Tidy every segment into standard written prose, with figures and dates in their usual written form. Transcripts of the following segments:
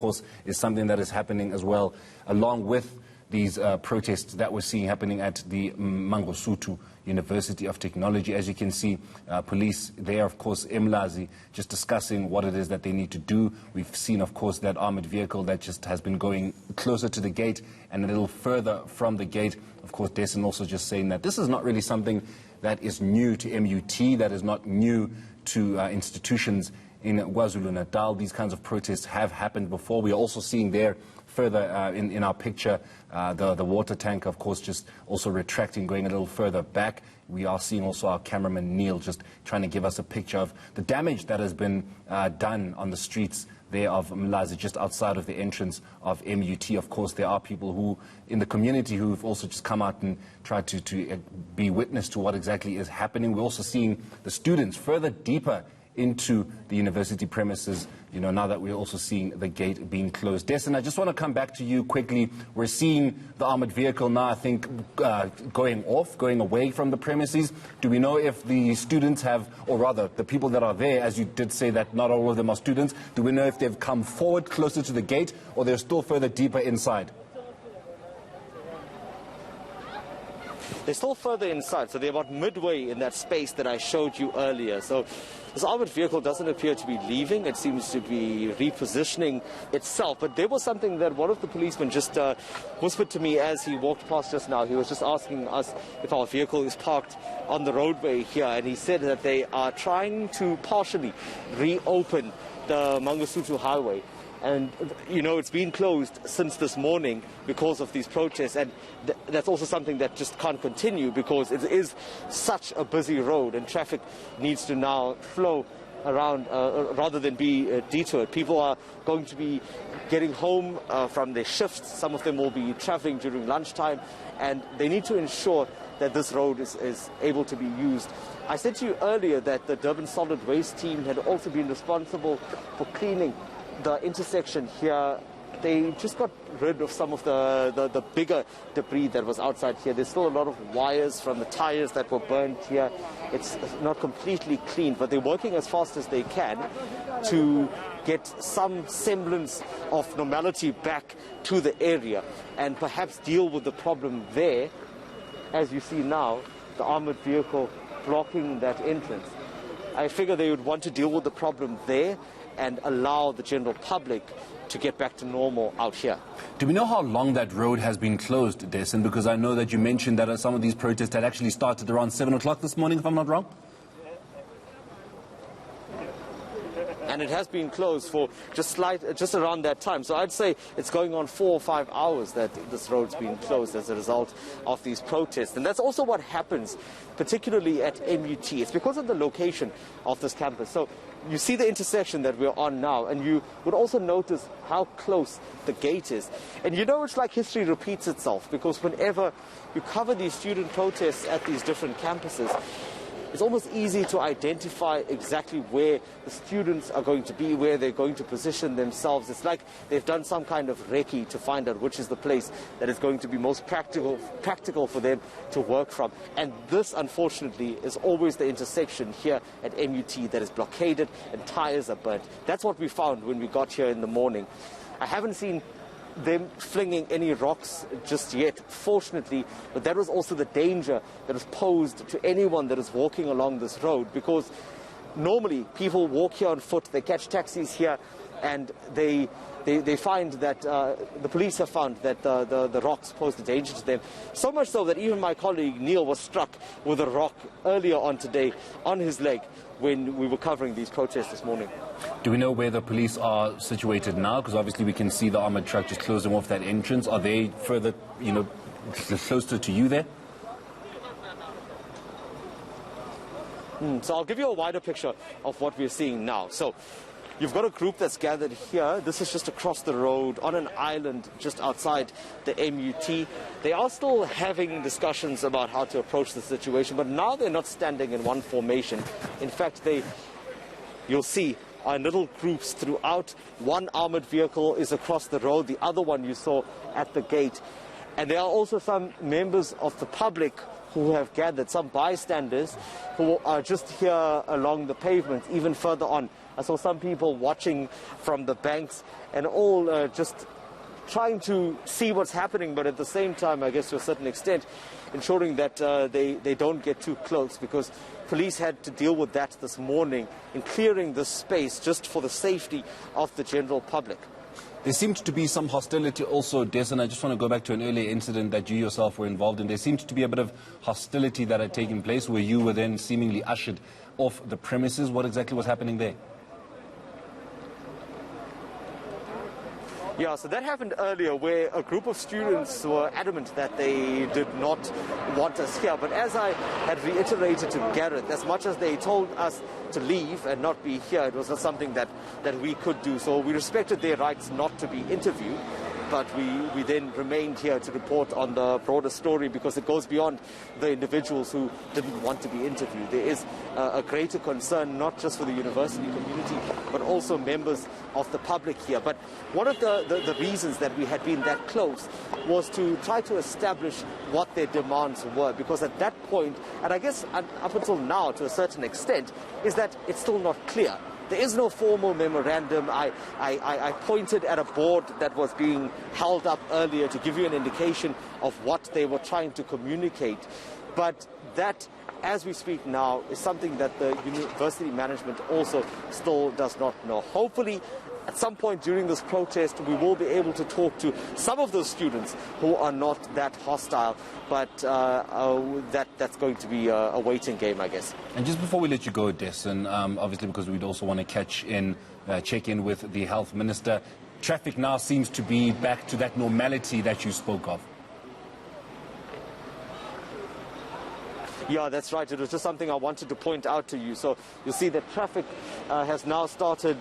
course, is something that is happening as well, along with these protests that we're seeing happening at the Mangosuthu University of Technology. As you can see, police there, of course, Umlazi, just discussing what it is that they need to do. We've seen, of course, that armored vehicle that just has been going closer to the gate and a little further from the gate. Of course, Dessen also just saying that this is not really something that is new to MUT, that is not new to institutions in KwaZulu-Natal. These kinds of protests have happened before. We are also seeing there further in our picture the water tank, of course, just also retracting, going a little further back. We are seeing also our cameraman Neil just trying to give us a picture of the damage that has been done on the streets there of Umlazi, just outside of the entrance of MUT. Of course, there are people who in the community who've also just come out and tried to be witness to what exactly is happening. We're also seeing the students further deeper into the university premises, you know, now that we're also seeing the gate being closed. Dessen, I just want to come back to you quickly. We're seeing the armored vehicle now, I think, going away from the premises. Do we know if the students have, or rather, the people that are there, as you did say that not all of them are students, do we know if they've come forward closer to the gate or they're still further deeper inside? They're still further inside, so they're about midway in that space that I showed you earlier. So this armored vehicle doesn't appear to be leaving. It seems to be repositioning itself. But there was something that one of the policemen just whispered to me as he walked past just now. He was just asking us if our vehicle is parked on the roadway here. And he said that they are trying to partially reopen the Mangosuthu highway. And, you know, it's been closed since this morning because of these protests. And that's also something that just can't continue because it is such a busy road and traffic needs to now flow around rather than be detoured. People are going to be getting home from their shifts. Some of them will be traveling during lunchtime. And they need to ensure that this road is able to be used. I said to you earlier that the Durban Solid Waste team had also been responsible for cleaning the intersection here. They just got rid of some of the bigger debris that was outside here. There's still a lot of wires from the tyres that were burned here. It's not completely clean, but they're working as fast as they can to get some semblance of normality back to the area and perhaps deal with the problem there. As you see now, the armoured vehicle blocking that entrance. I figure they would want to deal with the problem there and allow the general public to get back to normal out here. Do we know how long that road has been closed, Dessen? Because I know that you mentioned that some of these protests had actually started around 7 o'clock this morning, if I'm not wrong. And it has been closed for just around that time. So I'd say it's going on 4 or 5 hours that this road's been closed as a result of these protests. And that's also what happens, particularly at MUT. It's because of the location of this campus. So you see the intersection that we're on now, and you would also notice how close the gate is. And you know, it's like history repeats itself, because whenever you cover these student protests at these different campuses, it's almost easy to identify exactly where the students are going to be, where they're going to position themselves. It's like they've done some kind of recce to find out which is the place that is going to be most practical for them to work from. And this, unfortunately, is always the intersection here at MUT that is blockaded and tyres are burnt. That's what we found when we got here in the morning. I haven't seen them flinging any rocks just yet, fortunately, but that was also the danger that is posed to anyone that is walking along this road, because normally people walk here on foot, they catch taxis here, and they find that the police have found that the rocks pose a danger to them. So much so that even my colleague Neil was struck with a rock earlier on today on his leg when we were covering these protests this morning. Do we know where the police are situated now? Because obviously we can see the armoured truck just closing off that entrance. Are they further, you know, closer to you there? So I'll give you a wider picture of what we're seeing now. So you've got a group that's gathered here. This is just across the road on an island just outside the MUT. They are still having discussions about how to approach the situation, but now they're not standing in one formation. In fact, you'll see are in little groups throughout. One armoured vehicle is across the road, the other one you saw at the gate. And there are also some members of the public who have gathered, some bystanders who are just here along the pavement, even further on I saw some people watching from the banks and all just trying to see what's happening, but at the same time, I guess to a certain extent, ensuring that they don't get too close, because police had to deal with that this morning in clearing this space just for the safety of the general public. There seemed to be some hostility also, Des, and I just want to go back to an earlier incident that you yourself were involved in. There seemed to be a bit of hostility that had taken place where you were then seemingly ushered off the premises. What exactly was happening there? Yeah, so that happened earlier where a group of students were adamant that they did not want us here. But as I had reiterated to Gareth, as much as they told us to leave and not be here, it was not something that we could do. So we respected their rights not to be interviewed. But we then remained here to report on the broader story, because it goes beyond the individuals who didn't want to be interviewed. There is a greater concern, not just for the university community, but also members of the public here. But one of the reasons that we had been that close was to try to establish what their demands were, because at that point, and I guess up until now to a certain extent, is that it's still not clear. There is no formal memorandum. I pointed at a board that was being held up earlier to give you an indication of what they were trying to communicate. But that, as we speak now, is something that the university management also still does not know. Hopefully, at some point during this protest, we will be able to talk to some of those students who are not that hostile, but that's going to be a waiting game, I guess. And just before we let you go, Des, and obviously because we'd also want to check in with the health minister, traffic now seems to be back to that normality that you spoke of. Yeah, that's right. It was just something I wanted to point out to you. So you see that traffic has now started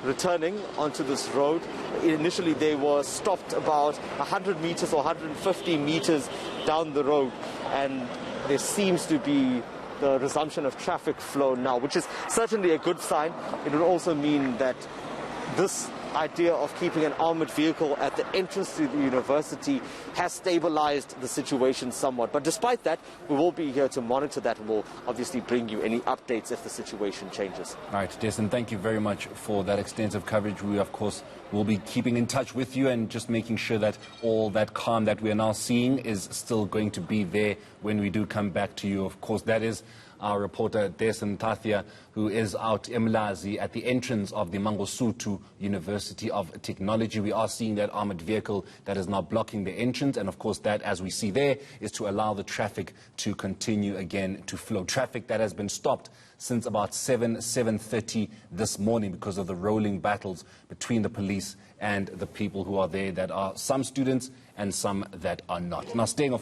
returning onto this road. Initially, they were stopped about 100 meters or 150 meters down the road, and there seems to be the resumption of traffic flow now, which is certainly a good sign. It would also mean that this idea of keeping an armored vehicle at the entrance to the university has stabilized the situation somewhat. But despite that, we will be here to monitor that, and we'll obviously bring you any updates if the situation changes. All right, Jason, thank you very much for that extensive coverage. We, of course, will be keeping in touch with you and just making sure that all that calm that we are now seeing is still going to be there when we do come back to you. Of course, that is our reporter, Des Tathia, who is out Umlazi at the entrance of the Mangosuthu University of Technology. We are seeing that armored vehicle that is now blocking the entrance, and of course that, as we see there, is to allow the traffic to continue again to flow. Traffic that has been stopped since about 7:30 this morning because of the rolling battles between the police and the people who are there, that are some students and some that are not. Now, staying, of